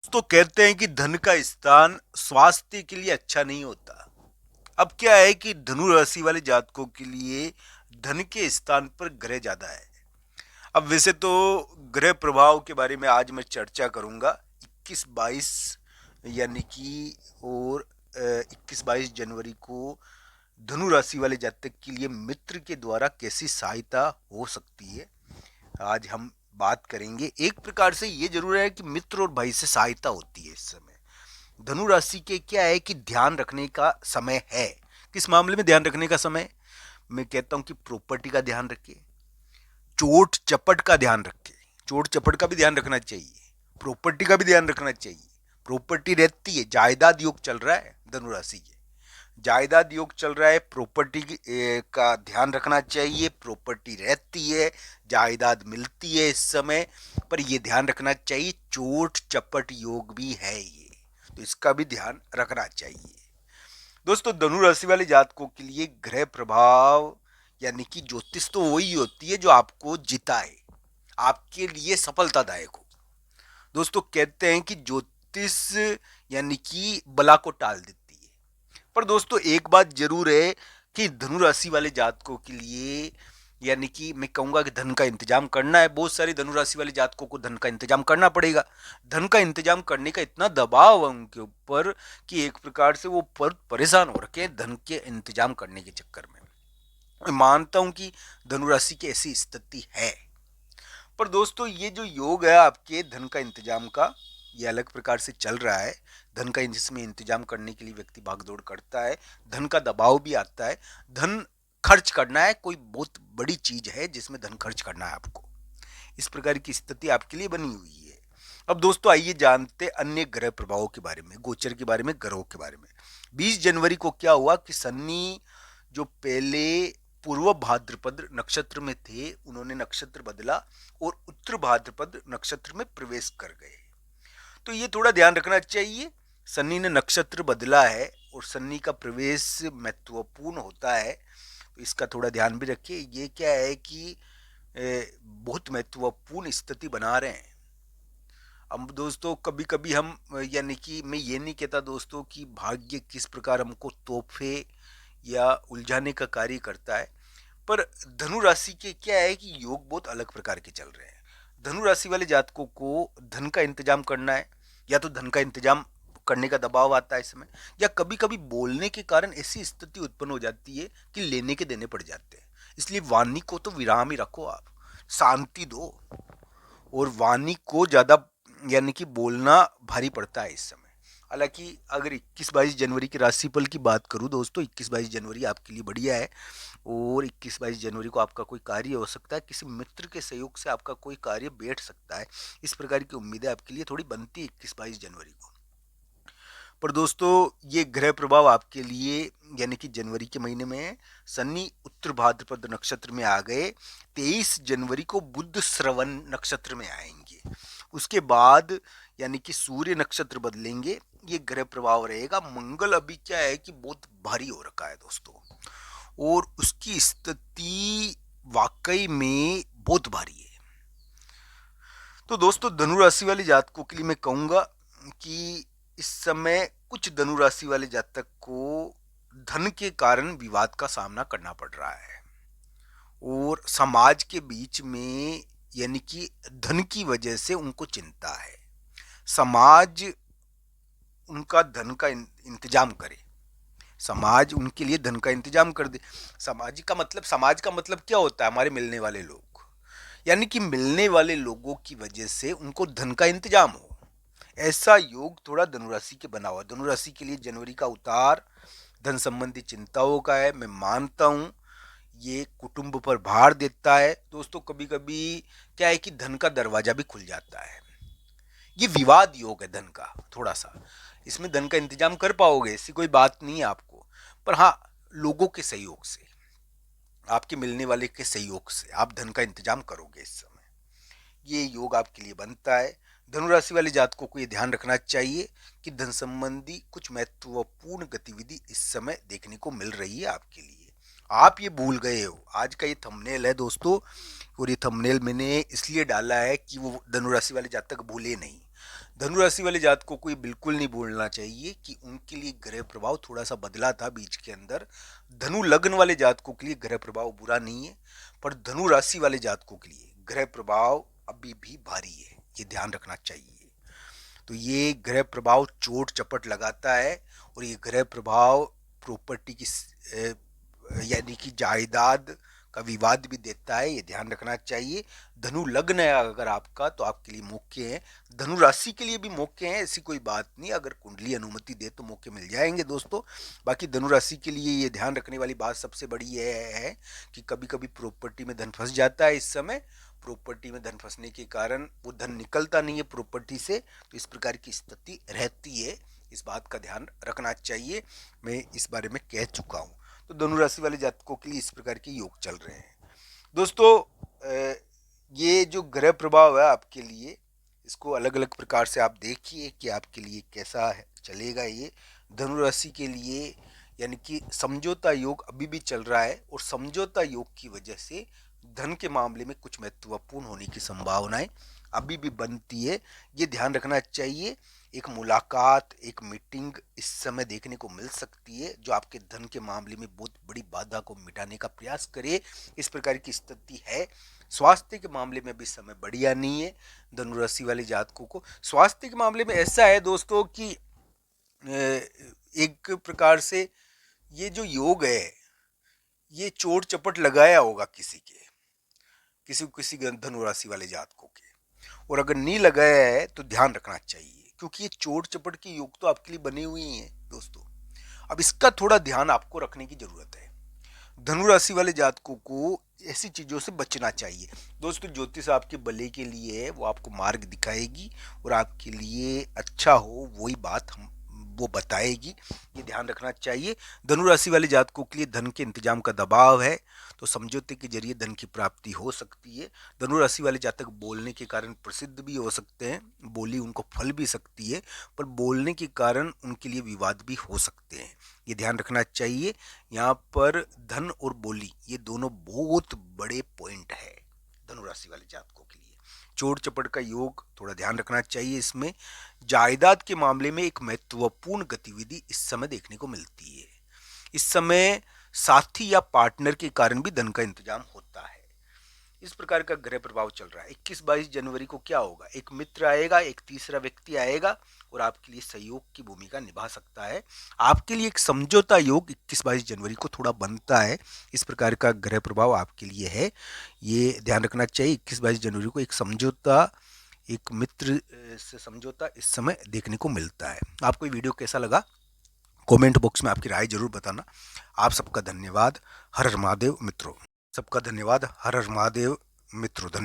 तो कहते हैं कि धन का स्थान स्वास्थ्य के लिए अच्छा नहीं होता। अब क्या है कि धनु राशि वाले जातकों के लिए धन के स्थान पर ग्रह ज्यादा है। अब वैसे तो ग्रह प्रभाव के बारे में आज मैं चर्चा करूंगा 21-22 यानी कि और 21-22 जनवरी को धनु राशि वाले जातक के लिए मित्र के द्वारा कैसी सहायता हो सकती है, आज हम बात करेंगे। एक प्रकार से ये जरूर है कि मित्र और भाई से सहायता होती है इस समय। धनु राशि के क्या है कि ध्यान रखने का समय है। किस मामले में ध्यान रखने का समय? मैं कहता हूं कि प्रॉपर्टी का ध्यान रखिए, चोट चपट का ध्यान रखिए। चोट चपट का भी ध्यान रखना चाहिए, प्रॉपर्टी का भी ध्यान रखना चाहिए। प्रॉपर्टी रहती है, जायदाद योग चल रहा है धनु राशि के, जायदाद योग चल रहा है, प्रॉपर्टी का ध्यान रखना चाहिए। प्रॉपर्टी रहती है, जायदाद मिलती है इस समय, पर यह ध्यान रखना चाहिए चोट चपट योग भी है ये, तो इसका भी ध्यान रखना चाहिए। दोस्तों, धनु राशि वाले जातकों के लिए ग्रह प्रभाव यानी कि ज्योतिष तो वही होती है जो आपको जिताए, आपके लिए सफलतादायक हो। दोस्तों, कहते हैं कि ज्योतिष यानी कि बला को टाल देती है। पर दोस्तों, एक बात जरूर है कि धनु राशि वाले जातकों के लिए यानी कि मैं कहूंगा कि धन का इंतजाम करना है। बहुत सारी धनु राशि वाले जातकों को धन का इंतजाम करना पड़ेगा। धन का इंतजाम करने का इतना दबाव है उनके ऊपर कि एक प्रकार से वो परेशान हो रखे हैं धन के इंतजाम करने के चक्कर में। मैं मानता हूं कि धनु राशि की ऐसी स्थिति है। पर दोस्तों, ये जो योग है आपके धन का इंतजाम का, ये अलग प्रकार से चल रहा है। धन का जिसमें इंतजाम करने के लिए व्यक्ति भागदौड़ करता है, धन का दबाव भी आता है, धन खर्च करना है, कोई बहुत बड़ी चीज है जिसमें धन खर्च करना है आपको। इस प्रकार की स्थिति आपके लिए बनी हुई है। अब दोस्तों, आइए जानते अन्य ग्रह प्रभावों के बारे में, गोचर के बारे में, ग्रहों के बारे में। 20 जनवरी को क्या हुआ कि शनि जो पहले पूर्व भाद्रपद नक्षत्र में थे, उन्होंने नक्षत्र बदला और उत्तर भाद्रपद नक्षत्र में प्रवेश कर गए। तो ये थोड़ा ध्यान रखना चाहिए, शनि ने नक्षत्र बदला है और शनि का प्रवेश महत्वपूर्ण होता है, तो इसका थोड़ा ध्यान भी रखिए। ये क्या है कि बहुत महत्वपूर्ण स्थिति बना रहे हैं। अब दोस्तों, कभी कभी हम यानी कि मैं ये नहीं कहता दोस्तों कि भाग्य किस प्रकार हमको तोहफे या उलझाने का कार्य करता है, पर धनु राशि के क्या है कि योग बहुत अलग प्रकार के चल रहे हैं। धनु राशि वाले जातकों को धन का इंतजाम करना है, या तो धन का इंतजाम करने का दबाव आता है इसमें, या कभी कभी बोलने के कारण ऐसी स्थिति उत्पन्न हो जाती है कि लेने के देने पड़ जाते हैं। इसलिए वाणी को तो विराम ही रखो, आप शांति दो, और वाणी को ज्यादा यानी कि बोलना भारी पड़ता है इस समय। हालांकि अगर 21-22 जनवरी की राशिफल की बात करूं दोस्तों, 21-22 जनवरी आपके लिए बढ़िया है, और 21-22 जनवरी को आपका कोई कार्य हो सकता है, किसी मित्र के सहयोग से आपका कोई कार्य बैठ सकता है। इस प्रकार की उम्मीदें आपके लिए थोड़ी बनती है 21-22 जनवरी को। पर दोस्तों, ये ग्रह प्रभाव आपके लिए यानी कि जनवरी के महीने में है। शनि उत्तर भाद्रपद नक्षत्र में आ गए, 23 जनवरी को बुध श्रवण नक्षत्र में आएंगे। उसके बाद यानी कि सूर्य नक्षत्र बदलेंगे, ये ग्रह प्रभाव रहेगा। मंगल अभी क्या है कि बहुत भारी हो रखा है दोस्तों, और उसकी स्थिति वाकई में बहुत भारी है। तो दोस्तों, धनु राशि वाले जातकों के लिए मैं कहूंगा कि इस समय कुछ धनु राशि वाले जातक को धन के कारण विवाद का सामना करना पड़ रहा है, और समाज के बीच में यानी कि धन की वजह से उनको चिंता है। समाज उनका धन का इंतजाम करे, समाज उनके लिए धन का इंतजाम कर दे। समाज का मतलब क्या होता है? हमारे मिलने वाले लोग, यानी कि मिलने वाले लोगों की वजह से उनको धन का इंतजाम हो, ऐसा योग थोड़ा धनुराशि के बना हुआ। धनुराशि के लिए जनवरी का उतार धन संबंधी चिंताओं का है। मैं मानता हूं ये कुटुंब पर भार देता है दोस्तों। कभी कभी क्या है कि धन का दरवाजा भी खुल जाता है। ये विवाद योग है धन का, थोड़ा सा इसमें धन का इंतजाम कर पाओगे ऐसी कोई बात नहीं है आपको, पर हाँ, लोगों के सहयोग से, आपके मिलने वाले के सहयोग से आप धन का इंतजाम करोगे इस समय। ये योग आपके लिए बनता है। धनुराशि वाले जातकों को ये ध्यान रखना चाहिए कि धन संबंधी कुछ महत्वपूर्ण गतिविधि इस समय देखने को मिल रही है आपके लिए। आप ये भूल गए हो। आज का ये थंबनेल है दोस्तों, और ये थंबनेल मैंने इसलिए डाला है कि वो धनुराशि वाले जातक भूले नहीं। धनु राशि वाले जातकों को ये बिल्कुल नहीं भूलना चाहिए कि उनके लिए ग्रह प्रभाव थोड़ा सा बदला था बीच के अंदर। धनु लग्न वाले जातकों के लिए ग्रह प्रभाव बुरा नहीं है, पर धनु राशि वाले जातकों के लिए ग्रह प्रभाव अभी भी भारी है, ये ध्यान रखना चाहिए। तो ये ग्रह प्रभाव चोट चपट लगाता है, और ये ग्रह प्रभाव प्रॉपर्टी की यानी कि जायदाद का विवाद भी देता है, ये ध्यान रखना चाहिए। धनु लग्न है अगर आपका, तो आपके लिए मौके हैं। धनु राशि के लिए भी मौके हैं, ऐसी कोई बात नहीं, अगर कुंडली अनुमति दे तो मौके मिल जाएंगे दोस्तों। बाकी धनु राशि के लिए ये ध्यान रखने वाली बात सबसे बड़ी यह है कि कभी कभी प्रॉपर्टी में धन फंस जाता है। इस समय प्रॉपर्टी में धन फंसने के कारण वो धन निकलता नहीं है प्रॉपर्टी से, तो इस प्रकार की स्थिति रहती है, इस बात का ध्यान रखना चाहिए। मैं इस बारे में कह चुका हूँ। तो धनु राशि वाले जातकों के लिए इस प्रकार के योग चल रहे हैं दोस्तों। ये जो ग्रह प्रभाव है आपके लिए, इसको अलग अलग प्रकार से आप देखिए कि आपके लिए कैसा है चलेगा। ये धनु राशि के लिए यानी कि समझौता योग अभी भी चल रहा है, और समझौता योग की वजह से धन के मामले में कुछ महत्वपूर्ण होने की संभावनाएं अभी भी बनती है, ये ध्यान रखना चाहिए। एक मुलाकात, एक मीटिंग इस समय देखने को मिल सकती है, जो आपके धन के मामले में बहुत बड़ी बाधा को मिटाने का प्रयास करे, इस प्रकार की स्थिति है। स्वास्थ्य के मामले में भी समय बढ़िया नहीं है धनु राशि वाले जातकों को। स्वास्थ्य के मामले में ऐसा है दोस्तों कि एक प्रकार से ये जो योग है, ये चोट चपट लगाया होगा किसी धनु राशि वाले जातकों के, और अगर नहीं लगाया है तो ध्यान रखना चाहिए, क्योंकि ये चोट चपट के योग तो आपके लिए बने हुए ही हैं दोस्तों। अब इसका थोड़ा ध्यान आपको रखने की जरूरत है। धनु राशि वाले जातकों को ऐसी चीजों से बचना चाहिए दोस्तों। ज्योतिष आपके भले के लिए है, वो आपको मार्ग दिखाएगी और आपके लिए अच्छा हो वही बात वो बताएगी, ये ध्यान रखना चाहिए। धनु राशि वाले जातकों के लिए धन के इंतजाम का दबाव है, तो समझौते के जरिए धन की प्राप्ति हो सकती है। धनु राशि वाले जातक बोलने के कारण प्रसिद्ध भी हो सकते हैं, बोली उनको फल भी सकती है, पर बोलने के कारण उनके लिए विवाद भी हो सकते हैं, ये ध्यान रखना चाहिए। यहाँ पर धन और बोली ये दोनों बहुत बड़े पॉइंट है धनु राशि वाले जातकों के लिए। चोट चपट का योग थोड़ा ध्यान रखना चाहिए। इसमें जायदाद के मामले में एक महत्वपूर्ण गतिविधि इस समय देखने को मिलती है। इस समय साथी या पार्टनर के कारण भी धन का इंतजाम होता है। इस प्रकार का ग्रह प्रभाव चल रहा है। 21-22 जनवरी को क्या होगा, एक मित्र आएगा, एक तीसरा व्यक्ति आएगा और आपके लिए सहयोग की भूमिका निभा सकता है। आपके लिए एक समझौता योग 21-22 जनवरी को थोड़ा बनता है, इस प्रकार का ग्रह प्रभाव आपके लिए है, ये ध्यान रखना चाहिए। 21-22 जनवरी को एक समझौता, एक मित्र से समझौता इस समय देखने को मिलता है। आपको ये वीडियो कैसा लगा कमेंट बॉक्स में आपकी राय जरूर बताना। आप सबका धन्यवाद। हर हर महादेव मित्रों। सबका धन्यवाद। हर हर महादेव मित्रों। धन्यवाद।